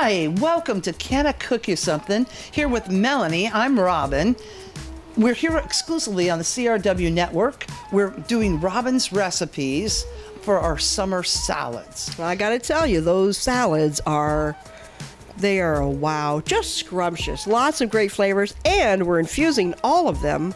Hi, welcome to CannaCook You Something. Here with Melanie, I'm Robin. We're here exclusively on the CRW network. We're doing Robin's recipes for our summer salads. I gotta tell you, those salads they are a wow, just scrumptious. Lots of great flavors, and we're infusing all of them,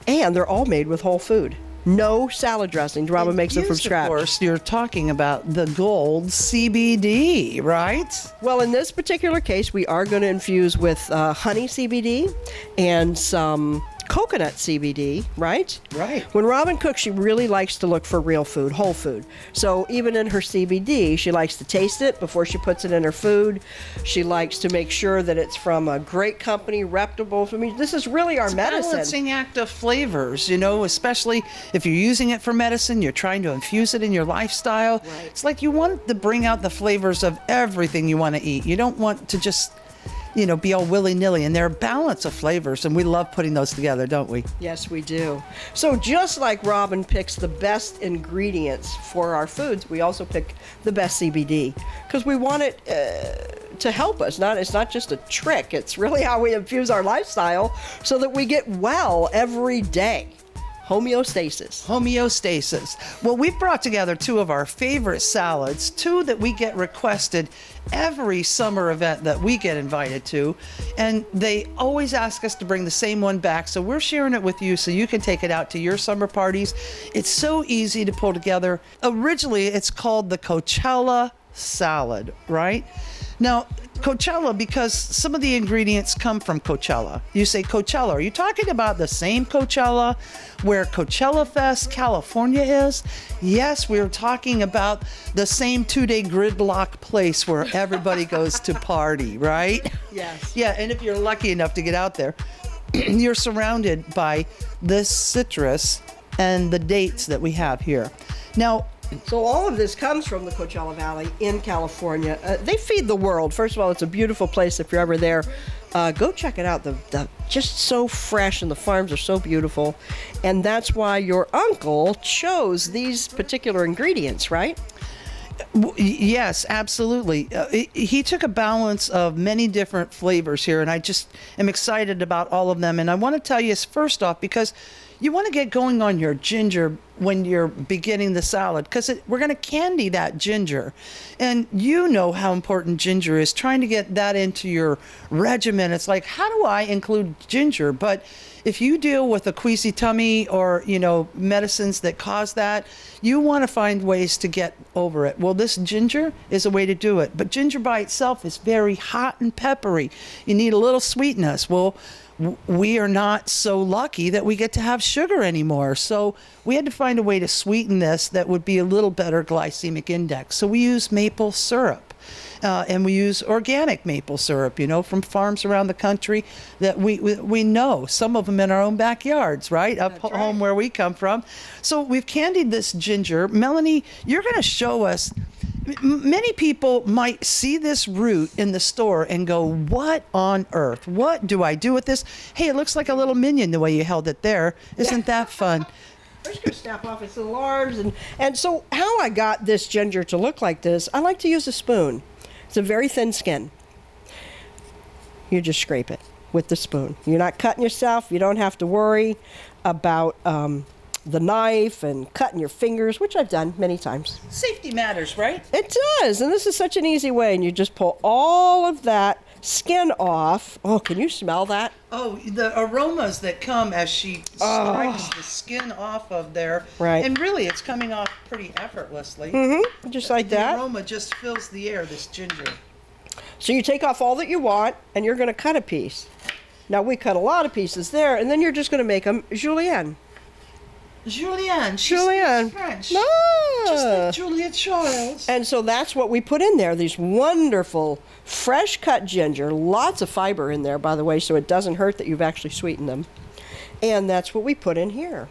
and they're all made with whole food. No salad dressings. Robin makes them from scratch. Of course, you're talking about the gold CBD, right? Well, in this particular case, we are going to infuse with honey CBD and some coconut CBD, right? Right. When Robin cooks, she really likes to look for real food, whole food. So even in her CBD, she likes to taste it before she puts it in her food. She likes to make sure that it's from a great company, reputable. I mean, this is really our medicine. It's a balancing act of flavors, especially if you're using it for medicine, you're trying to infuse it in your lifestyle. Right. It's like you want to bring out the flavors of everything you want to eat. You don't want to just be all willy-nilly, and they're a balance of flavors, and we love putting those together, don't we? Yes, we do. So just like Robin picks the best ingredients for our foods, we also pick the best CBD because we want it to help us. It's not just a trick. It's really how we infuse our lifestyle so that we get well every day. Homeostasis. Well, we've brought together two of our favorite salads, two that we get requested every summer event that we get invited to, and they always ask us to bring the same one back, so we're sharing it with you so you can take it out to your summer parties. It's so easy to pull together. Originally, it's called the Coachella salad, right? Now, Coachella, because some of the ingredients come from Coachella. You say Coachella, are you talking about the same Coachella where Coachella Fest, California is? Yes, we're talking about the same 2-day gridlock place where everybody goes to party, right? Yes. Yeah, and if you're lucky enough to get out there, you're surrounded by the citrus and the dates that we have here. Now, so all of this comes from the Coachella Valley in California. They feed the world. First of all, it's a beautiful place. If you're ever there, go check it out. The just so fresh, and the farms are so beautiful. And that's why your uncle chose these particular ingredients, right? Yes, absolutely. He took a balance of many different flavors here, and I just am excited about all of them. And I want to tell you, first off, because you want to get going on your ginger when you're beginning the salad, because we're going to candy that ginger. And you know how important ginger is, trying to get that into your regimen. It's like, how do I include ginger? But if you deal with a queasy tummy or, medicines that cause that, you want to find ways to get over it. Well, this ginger is a way to do it. But ginger by itself is very hot and peppery. You need a little sweetness. Well, we are not so lucky that we get to have sugar anymore. So we had to find a way to sweeten this that would be a little better glycemic index. So we use maple syrup. And we use organic maple syrup, from farms around the country that we know, some of them in our own backyards, right? Up That's home right. where we come from. So we've candied this ginger. Melanie, you're going to show us. Many people might see this root in the store and go, what on earth? What do I do with this? Hey, it looks like a little minion the way you held it there. Isn't that fun? I'm just going to snap off its little arms. And so how I got this ginger to look like this, I like to use a spoon. It's a very thin skin. You just scrape it with the spoon. You're not cutting yourself. You don't have to worry about the knife and cutting your fingers, which I've done many times. Safety matters, right? It does, and this is such an easy way, and you just pull all of that skin off. Oh, can you smell that? Oh, the aromas that come as she strikes the skin off of there. Right. And really, it's coming off pretty effortlessly. Mm-hmm, just like that. The aroma just fills the air, this ginger. So you take off all that you want, and you're going to cut a piece. Now, we cut a lot of pieces there, and then you're just going to make them julienne. Julienne. She's Julienne. French. No. Just like Julia Childs. And so that's what we put in there, these wonderful, fresh cut ginger, lots of fiber in there, by the way, so it doesn't hurt that you've actually sweetened them. And that's what we put in here.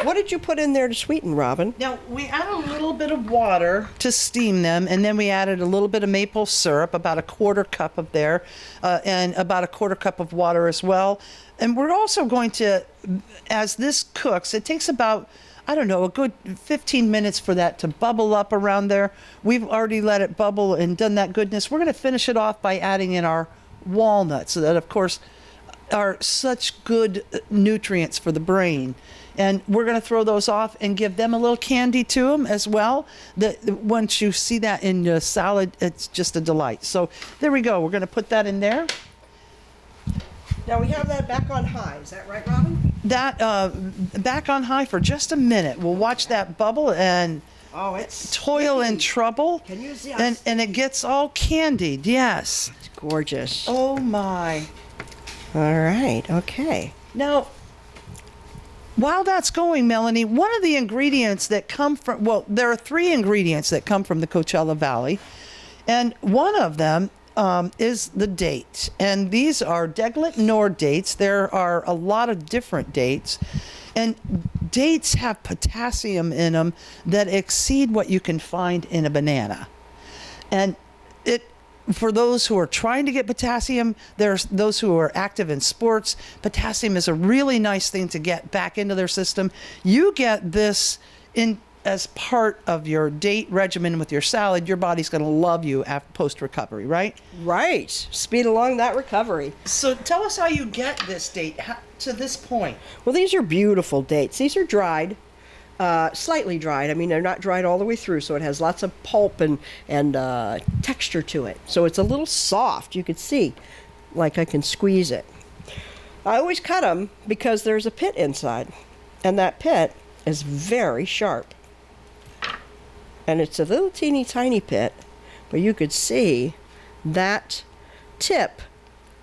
What did you put in there to sweeten, Robin? Now, we add a little bit of water to steam them, and then we added a little bit of maple syrup, about a 1/4 cup of there, and about a 1/4 cup of water as well. And we're also going to, as this cooks, it takes about I don't know, a good 15 minutes for that to bubble up around there. We've already let it bubble and done that goodness. We're going to finish it off by adding in our walnuts that, of course, are such good nutrients for the brain. And we're going to throw those off and give them a little candy to them as well. Once you see that in your salad, it's just a delight. So there we go. We're going to put that in there. Now we have that back on high. Is that right, Robin? That back on high for just a minute. We'll watch that bubble and It's toil and sticky. trouble. Can you see? And it gets all candied. Yes. It's gorgeous. Oh my. All right. Okay. Now, while that's going, Melanie, one of the ingredients that come from, well, there are 3 ingredients that come from the Coachella Valley, and one of them is the date. And these are Deglet Nord dates. There are a lot of different dates, and dates have potassium in them that exceed what you can find in a banana. And for those who are trying to get potassium, there's those who are active in sports. Potassium is a really nice thing to get back into their system. You get this in as part of your date regimen with your salad. Your body's going to love you after post-recovery, right? Right. Speed along that recovery. So tell us how you get this date to this point. Well, these are beautiful dates. These are dried. Slightly dried. I mean, they're not dried all the way through, so it has lots of pulp and texture to it. So it's a little soft. You could see, like I can squeeze it. I always cut them because there's a pit inside, and that pit is very sharp. And it's a little teeny tiny pit, but you could see that tip,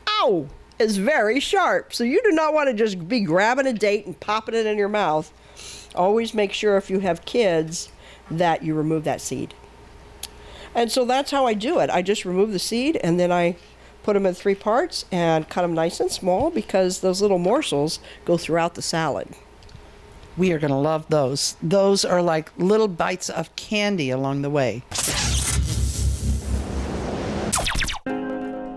ow, is very sharp. So you do not want to just be grabbing a date and popping it in your mouth. Always make sure if you have kids that you remove that seed. And so that's how I do it. I just remove the seed and then I put them in 3 parts and cut them nice and small because those little morsels go throughout the salad. We are going to love those. Those are like little bites of candy along the way.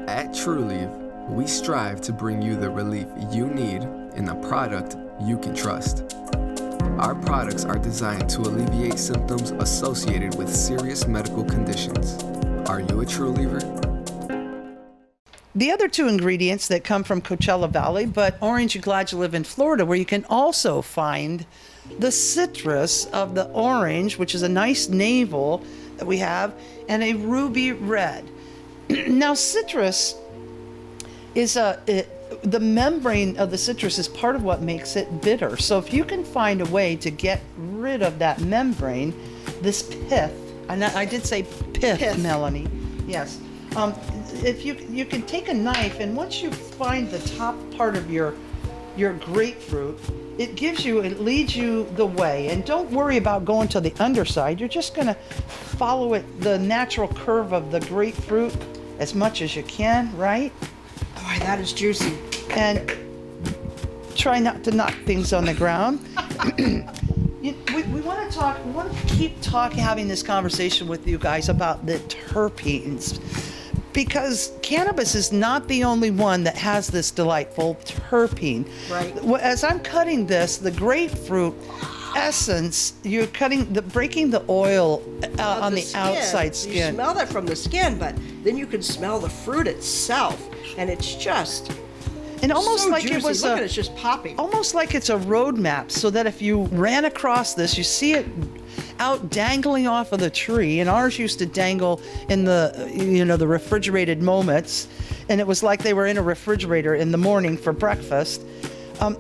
At TrueLeave, we strive to bring you the relief you need in a product you can trust. Our products are designed to alleviate symptoms associated with serious medical conditions. Are you a TrueLeaver? The other 2 ingredients that come from Coachella Valley, but Orange, you're glad you live in Florida, where you can also find the citrus of the orange, which is a nice navel that we have, and a ruby red. Now, citrus is the membrane of the citrus is part of what makes it bitter. So if you can find a way to get rid of that membrane, this pith, and I did say pith. Melanie, yes. If you can take a knife, and once you find the top part of your grapefruit, it leads you the way. And don't worry about going to the underside. You're just going to follow the natural curve of the grapefruit as much as you can, right? Boy, that is juicy. And try not to knock things on the ground. We want to keep having this conversation with you guys about the terpenes, because cannabis is not the only one that has this delightful terpene. Right. As I'm cutting this, the grapefruit essence, you're breaking the oil on the outside skin. You smell that from the skin, but then you can smell the fruit itself, and it's just and almost so like juicy. it was Look at it, it's just popping. Almost like it's a roadmap, so that if you ran across this, you see it out dangling off of the tree. And ours used to dangle in the refrigerated moments, and it was like they were in a refrigerator in the morning for breakfast.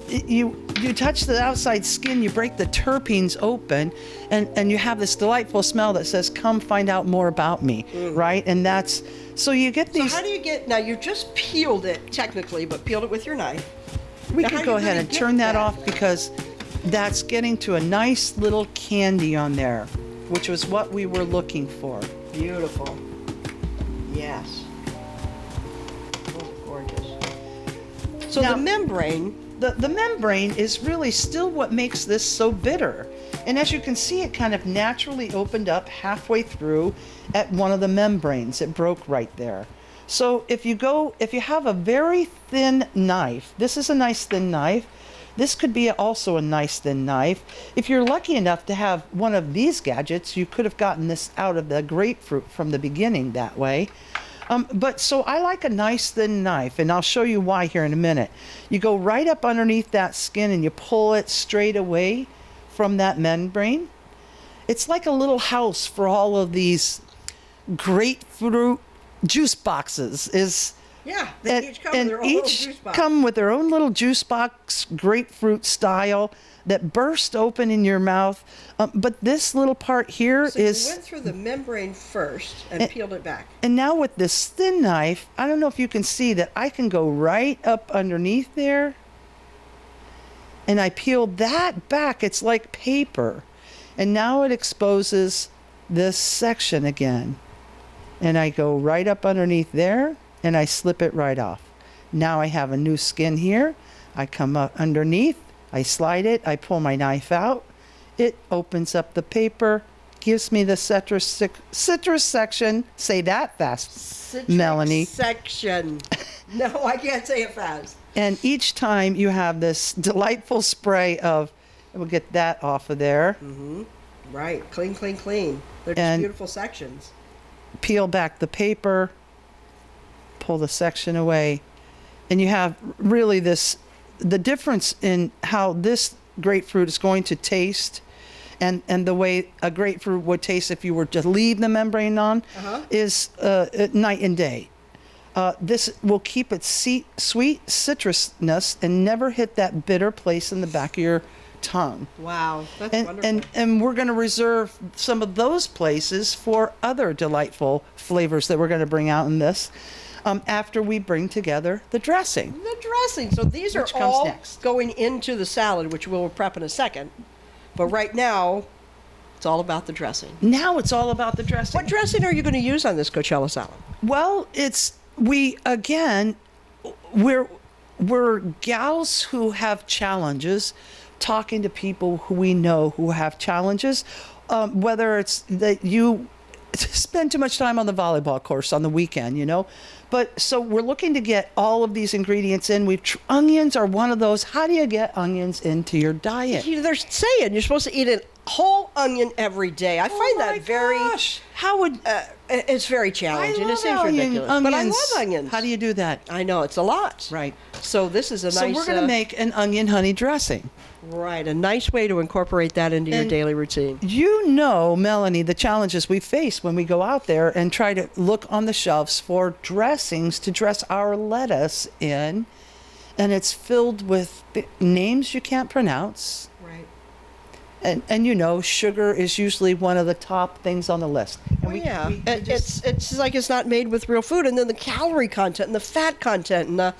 You touch the outside skin, you break the terpenes open, and you have this delightful smell that says, "Come find out more about me," right? And that's so you get these. So how do you get? Now you just peeled it technically, but peeled it with your knife. We Now, could how go you ahead gonna and get turn that that? off, because that's getting to a nice little candy on there, which was what we were looking for. Beautiful. Yes. Oh, gorgeous. So Now- the membrane. The membrane is really still what makes this so bitter. And as you can see, it kind of naturally opened up halfway through at one of the membranes. It broke right there. So if you have a very thin knife, this is a nice thin knife, This could be also a nice thin knife. If you're lucky enough to have one of these gadgets, you could have gotten this out of the grapefruit from the beginning that way. But so I like a nice thin knife, and I'll show you why here in a minute. You go right up underneath that skin and you pull it straight away from that membrane. It's like a little house for all of these grapefruit juice boxes. Yeah, they each come with their own little juice box. Come with their own little juice box, grapefruit style, that burst open in your mouth. But this little part here so is... you went through the membrane first and peeled it back. And now with this thin knife, I don't know if you can see that I can go right up underneath there. And I peel that back. It's like paper. And now it exposes this section again. And I go right up underneath there, and I slip it right off. Now I have a new skin here. I come up underneath, I slide it, I pull my knife out. It opens up the paper, gives me the citrus section. Say that fast, Citrus Melanie. Section. No, I can't say it fast. And each time you have this delightful spray of, we'll get that off of there. Right, clean, clean, clean. They're just And- beautiful sections. Peel back the paper, pull the section away, and you have really the difference in how this grapefruit is going to taste and the way a grapefruit would taste if you were to leave the membrane on is night and day. This will keep its sweet citrusness and never hit that bitter place in the back of your tongue. Wow, that's wonderful. And we're going to reserve some of those places for other delightful flavors that we're going to bring out in this after we bring together the dressing. The dressing. So these are Which comes all next. going into the salad, which we'll prep in a second. But right now, it's all about the dressing. Now it's all about the dressing. What dressing are you going to use on this Coachella salad? Well, we're gals who have challenges, talking to people who we know who have challenges, whether it's that you spend too much time on the volleyball course on the weekend, But so we're looking to get all of these ingredients in. Onions are one of those. How do you get onions into your diet? They're saying you're supposed to eat a whole onion every day. I find that very. Gosh. How would It's very challenging. I It seems love ridiculous, but I love onions. How do you do that? I know it's a lot. Right. So this is a So nice. we're going to make an onion honey dressing. Right, a nice way to incorporate that into your And daily routine. Melanie, the challenges we face when we go out there and try to look on the shelves for dressings to dress our lettuce in, and it's filled with names you can't pronounce. Right. And sugar is usually one of the top things on the list. And It's like it's not made with real food, and then the calorie content and the fat content and the.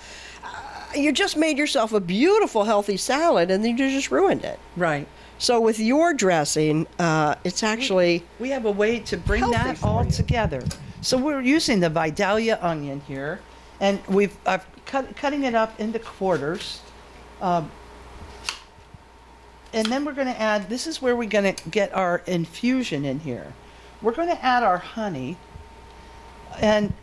You just made yourself a beautiful, healthy salad, and then you just ruined it. Right. So with your dressing, it's actually We have a way to bring healthy that for all you. together. So we're using the Vidalia onion here, and I've cutting it up into quarters. And then we're going to add, this is where we're going to get our infusion in here. We're going to add our honey, and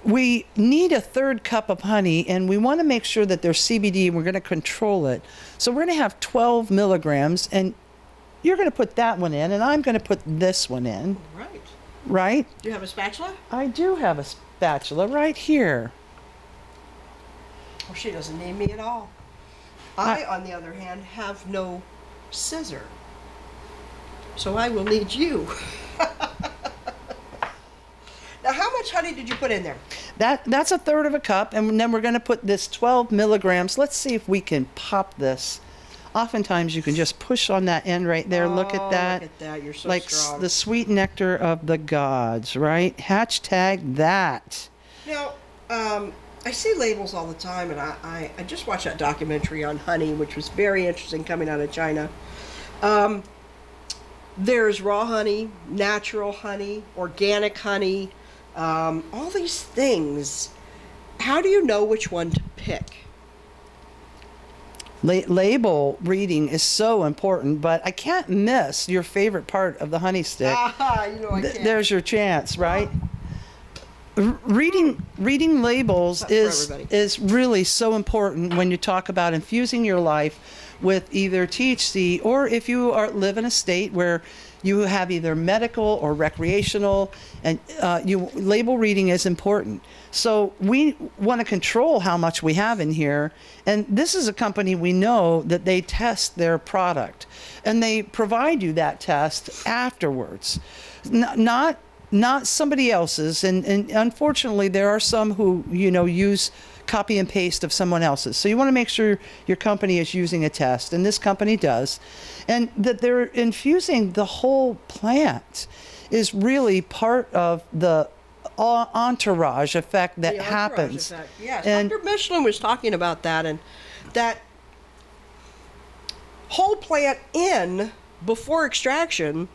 we need a 1/3 cup of honey, and we want to make sure that there's CBD, and we're going to control it. So we're going to have 12 milligrams, and you're going to put that one in, and I'm going to put this one in, right. right? Do you have a spatula? I do have a spatula right here. Well, she doesn't need me at all. I, on the other hand, have no scissor, so I will need you. Now, how much honey did you put in there? That's a 1/3 cup, and then we're going to put this 12 milligrams. Let's see if we can pop this. Oftentimes, you can just push on that end right there. Look at that. Look at that. You're so Like strong. the sweet nectar of the gods, right? Hashtag that. Now, I see labels all the time, and I just watched that documentary on honey, which was very interesting coming out of China. There's raw honey, natural honey, organic honey, all these things. How do you know which one to pick? Label reading is so important, but I can't miss your favorite part of the honey stick. I can't. There's your chance, right? Reading labels Not for is everybody. is really so important when you talk about infusing your life with either THC, or if you live in a state where you have either medical or recreational, and label reading is important. So we want to control how much we have in here. And this is a company we know that they test their product, and they provide you that test afterwards, not somebody else's. And unfortunately, there are some who, use copy and paste of someone else's. So you want to make sure your company is using a test, and this company does, and that they're infusing the whole plant is really part of the entourage effect that happens. Effect. Yes, and Dr. Michelin was talking about that, and that whole plant in before extraction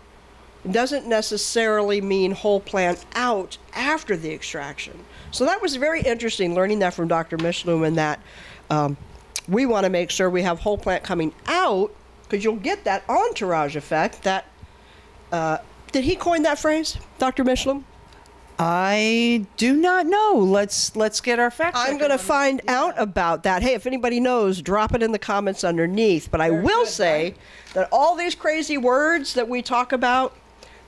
doesn't necessarily mean whole plant out after the extraction. So that was very interesting learning that from Dr. Michelin, and that we want to make sure we have whole plant coming out, because you'll get that entourage effect. That did he coin that phrase, Dr. Michelin? I do not know. Let's get our facts. I'm going to find out about that. Hey, if anybody knows, drop it in the comments underneath. But I will say that all these crazy words that we talk about,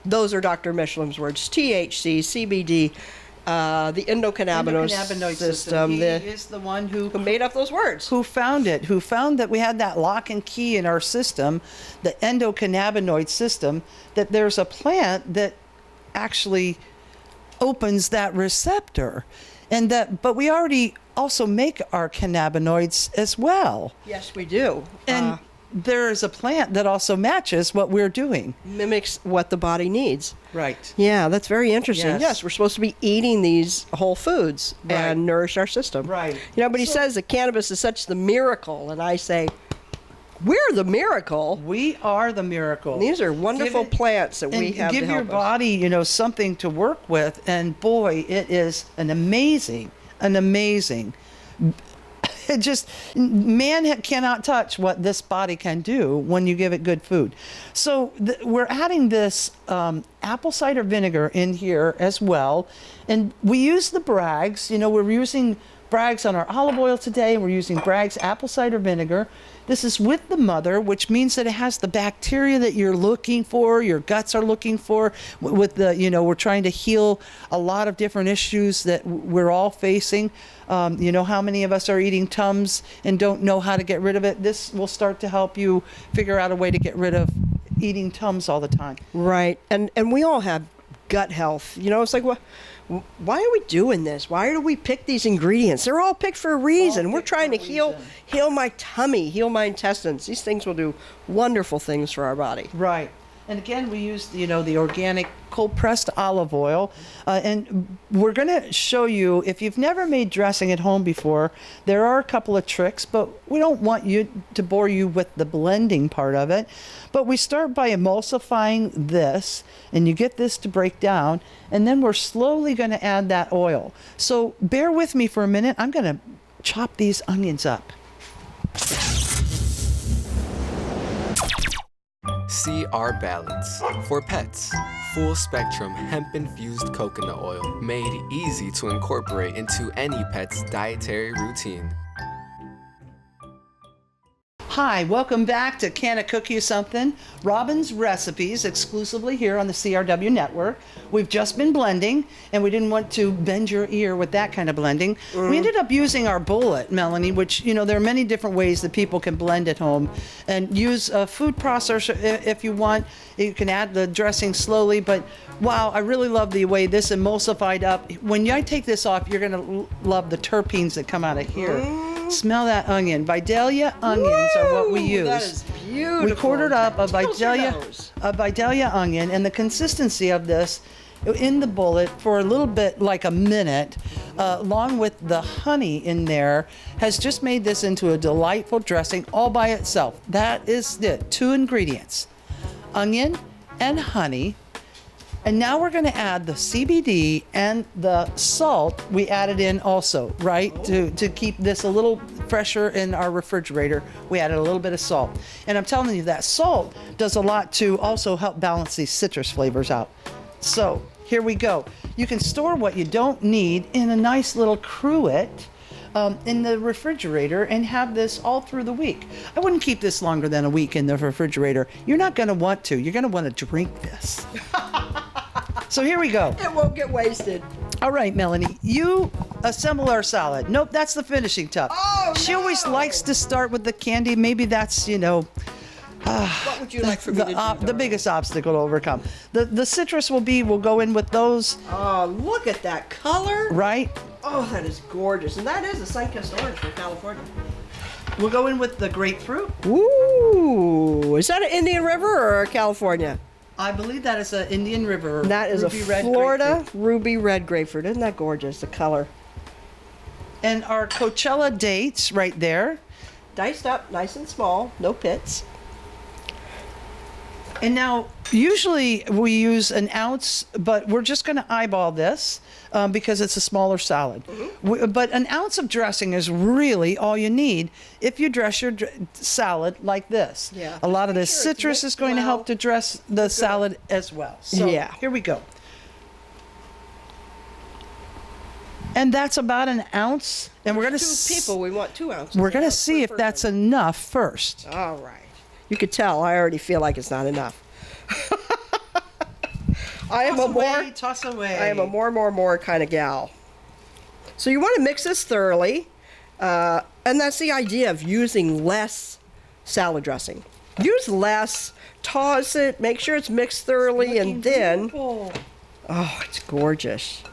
those are Dr. Michelin's words. THC, CBD, the endocannabinoid system. He is the one who made up those words. Who found it? Who found that we had that lock and key in our system, the endocannabinoid system, that there's a plant that actually opens that receptor, and but we already also make our cannabinoids as well. Yes, we do. And there is a plant that also matches what we're doing. Mimics what the body needs. Right. Yeah, that's very interesting. Yes, we're supposed to be eating these whole foods and nourish our system. Right. But he says that cannabis is such the miracle, and I say, we're the miracle. We are the miracle. These are wonderful plants that we have to help us. Give your body, something to work with, and boy, it is an amazing. It just, man cannot touch what this body can do when you give it good food. So we're adding this apple cider vinegar in here as well, and we use the Bragg's. We're using Bragg's on our olive oil today, and we're using Bragg's apple cider vinegar. This is with the mother, which means that it has the bacteria that you're looking for, your guts are looking for. With the, we're trying to heal a lot of different issues that we're all facing. How many of us are eating Tums and don't know how to get rid of it? This will start to help you figure out a way to get rid of eating Tums all the time. Right. And we all have gut health. It's like, why are we doing this? Why do we pick these ingredients? They're all picked for a reason. We're trying to heal my tummy, heal my intestines. These things will do wonderful things for our body. Right. And again, we use, the organic cold-pressed olive oil. And we're going to show you, if you've never made dressing at home before, there are a couple of tricks, but we don't want you to bore you with the blending part of it. But we start by emulsifying this, and you get this to break down, and then we're slowly going to add that oil. So bear with me for a minute. I'm going to chop these onions up. See our balance for pets. Full spectrum hemp infused coconut oil, made easy to incorporate into any pet's dietary routine. Hi, welcome back to CannaCook You Something? Robin's Recipes, exclusively here on the CRW network. We've just been blending, and we didn't want to bend your ear with that kind of blending. We ended up using our bullet, Melanie, which, there are many different ways that people can blend at home. And use a food processor if you want. You can add the dressing slowly, but wow, I really love the way this emulsified up. When I take this off, you're going to love the terpenes that come out of here. Smell that onion. Vidalia onions are what we use. That is beautiful. We quartered up a Vidalia onion, and the consistency of this in the bullet for a little bit, like a minute, along with the honey in there, has just made this into a delightful dressing all by itself. That is it. 2 ingredients, onion and honey. And now we're going to add the CBD and the salt we added in also, right? To keep this a little fresher in our refrigerator, we added a little bit of salt. And I'm telling you, that salt does a lot to also help balance these citrus flavors out. So here we go. You can store what you don't need in a nice little cruet. in the refrigerator and have this all through the week. I wouldn't keep this longer than a week in the refrigerator. You're not going to want to. You're going to want to drink this. So here we go. It won't get wasted. All right, Melanie, you assemble our salad. Nope, that's the finishing touch. Oh, She always no. likes to start with the candy. Maybe that's, What would you like for me to do? the darling? biggest obstacle to overcome. The citrus we'll go in with those, Oh, look at that color. right? Oh, that is gorgeous. And that is a sun-kissed orange from California. We'll go in with the grapefruit. Ooh, is that an Indian River or California? I believe that is an Indian River. That is ruby a red Florida grapefruit. ruby red grapefruit. Isn't that gorgeous, the color? And our Coachella dates right there. Diced up, nice and small, no pits. And now, usually we use an ounce, but we're just going to eyeball this because it's a smaller salad. But an ounce of dressing is really all you need if you dress your salad like this. Yeah. A lot of Make this sure it's citrus is mixed going to well. help to dress the salad as well. So Yeah. here we go. And that's about an ounce. And we're going to Two people, we want 2 ounces. we're going to That's see per if that's person. enough first. All right. You could tell, I already feel like it's not enough. I am Toss away. a more kind of gal. So you want to mix this thoroughly, and that's the idea of using less salad dressing. Use less, toss it, make sure it's mixed thoroughly, and then, oh, it's gorgeous.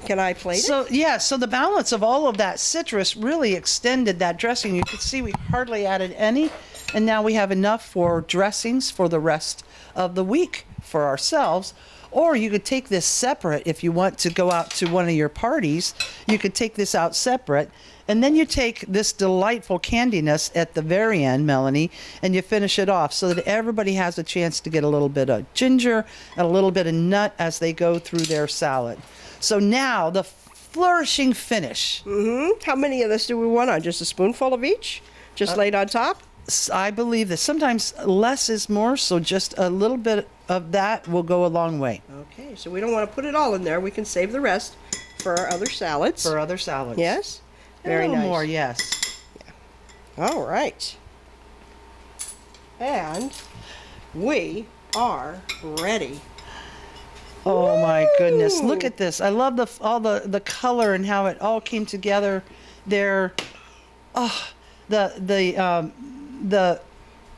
Can I plate it? So the balance of all of that citrus really extended that dressing. You could see we hardly added any, and now we have enough for dressings for the rest of the week for ourselves. Or you could take this separate if you want to go out to one of your parties. You could take this out separate, and then you take this delightful candiness at the very end, Melanie, and you finish it off so that everybody has a chance to get a little bit of ginger and a little bit of nut as they go through their salad. So now the flourishing finish. How many of this do we want on? Just a spoonful of each? Just laid on top? I believe that sometimes less is more, so just a little bit of that will go a long way Okay, so we don't want to put it all in there. We can save the rest for our other salads. for other salads. Yes? A Very little nice. more, yes. All right. And we are ready. Oh my goodness! Woo! Look at this. I love all the color and how it all came together. There, the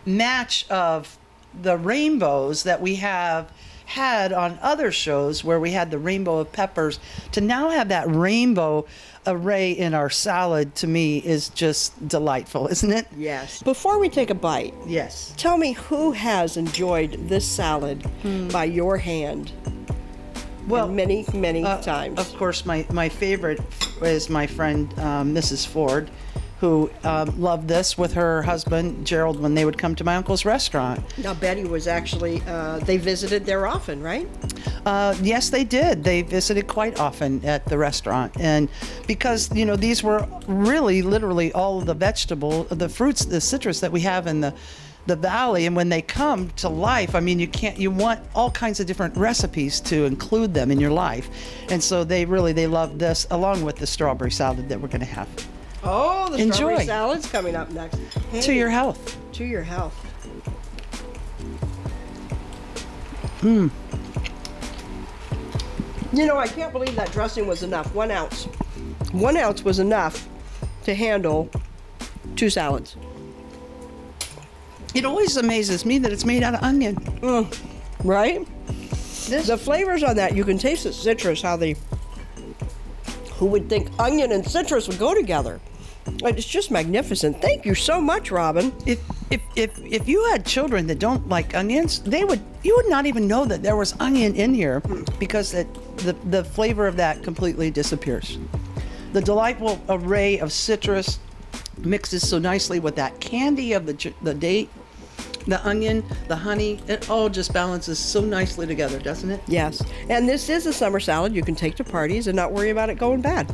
match of the rainbows that we have had on other shows where we had the rainbow of peppers to now have that rainbow array in our salad, to me, is just delightful, isn't it? Yes. Before we take a bite, Yes. tell me who has enjoyed this salad by your hand Well, many times. Of course, my favorite is my friend Mrs. Ford, who loved this with her husband Gerald when they would come to my uncle's restaurant. Now, Betty was actually, they visited there often, right? Yes, they did. They visited quite often at the restaurant, and because these were really, literally all of the vegetable, the fruits, the citrus that we have in the valley, and when they come to life, I mean, you want all kinds of different recipes to include them in your life, and so they loved this along with the strawberry salad that we're going to have. Oh, the Enjoy. strawberry salad's coming up next. To Hey, your health. To your health. I can't believe that dressing was enough. 1 ounce. 1 ounce was enough to handle 2 salads. It always amazes me that it's made out of onion. Right? The flavors on that, you can taste the citrus, who would think onion and citrus would go together? It's just magnificent. Thank you so much, Robin. If you had children that don't like onions, you would not even know that there was onion in here because the flavor of that completely disappears. The delightful array of citrus mixes so nicely with that candy of the date, the onion, the honey. It all just balances so nicely together, doesn't it? Yes. And this is a summer salad you can take to parties and not worry about it going bad.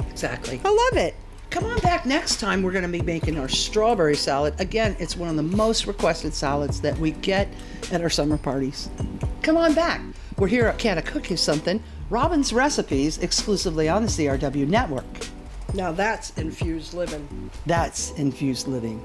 Exactly. I love it. Come on back next time. We're going to be making our strawberry salad. Again, it's one of the most requested salads that we get at our summer parties. Come on back. We're here at CannaCook You Something, Robin's Recipes, exclusively on the CRW Network. Now that's infused living. That's infused living.